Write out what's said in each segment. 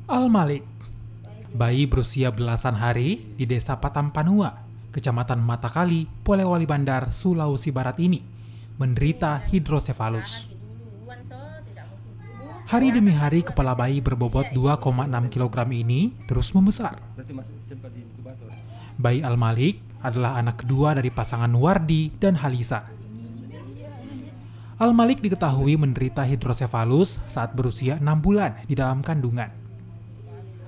Al-Malik, bayi berusia belasan hari di desa Patampanua, Kecamatan Matakali, Polewali Bandar, Sulawesi Barat ini, menderita hidrosefalus. Hari demi hari kepala bayi berbobot 2,6 kg ini terus membesar. Bayi Al-Malik adalah anak kedua dari pasangan Wardi dan Halisa. Al-Malik diketahui menderita hidrosefalus saat berusia 6 bulan di dalam kandungan.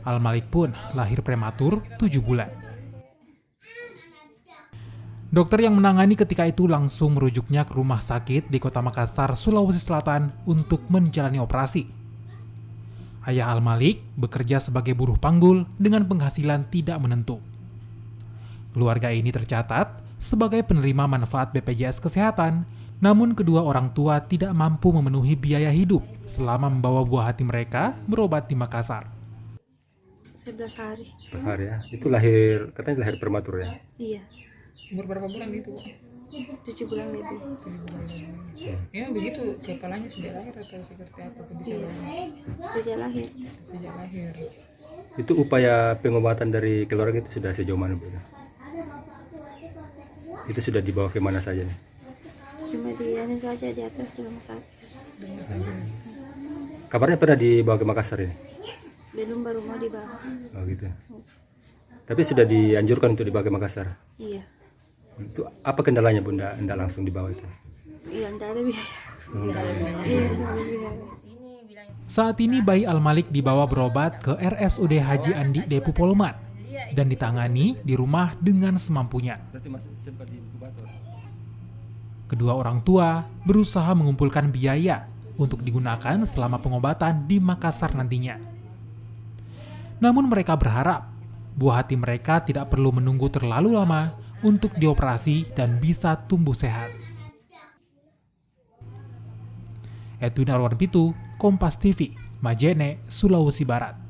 Al-Malik pun lahir prematur 7 bulan. Dokter yang menangani ketika itu langsung merujuknya ke rumah sakit di Kota Makassar, Sulawesi Selatan untuk menjalani operasi. Ayah Al-Malik bekerja sebagai buruh panggul dengan penghasilan tidak menentu. Keluarga ini tercatat sebagai penerima manfaat BPJS Kesehatan, namun kedua orang tua tidak mampu memenuhi biaya hidup selama membawa buah hati mereka berobat di Makassar. 11 hari. Per hari ya. Itu lahir, katanya lahir prematur ya. Iya, Umur berapa bulan gitu? 7 bulan lebih. 7 bulan. Ya begitu kepalanya sudah lahir atau seperti apa? Bisa Iya, sejak lahir. sejak lahir. Itu upaya pengobatan dari keluarga itu sudah sejauh mana, Bu? Itu sudah dibawa ke mana saja nih? Cuma di saja di atas rumah sakit. Kabarnya pernah dibawa ke Makassar ini? Belum, baru mau dibawa. Oh gitu. Tapi sudah dianjurkan untuk dibawa ke Makassar. Iya, Itu apa kendalanya, Bu? Nggak langsung dibawa itu? iya enggak ada biaya. Iya, enggak ada biaya. Saat ini bayi Al-Malik dibawa berobat ke RSUD Haji Andi Depu Polman dan ditangani di rumah dengan semampunya. Kedua orang tua berusaha mengumpulkan biaya untuk digunakan selama pengobatan di Makassar nantinya. Namun mereka berharap buah hati mereka tidak perlu menunggu terlalu lama untuk dioperasi dan bisa tumbuh sehat. Edwin Arwan Pitu, Kompas TV, Majene, Sulawesi Barat.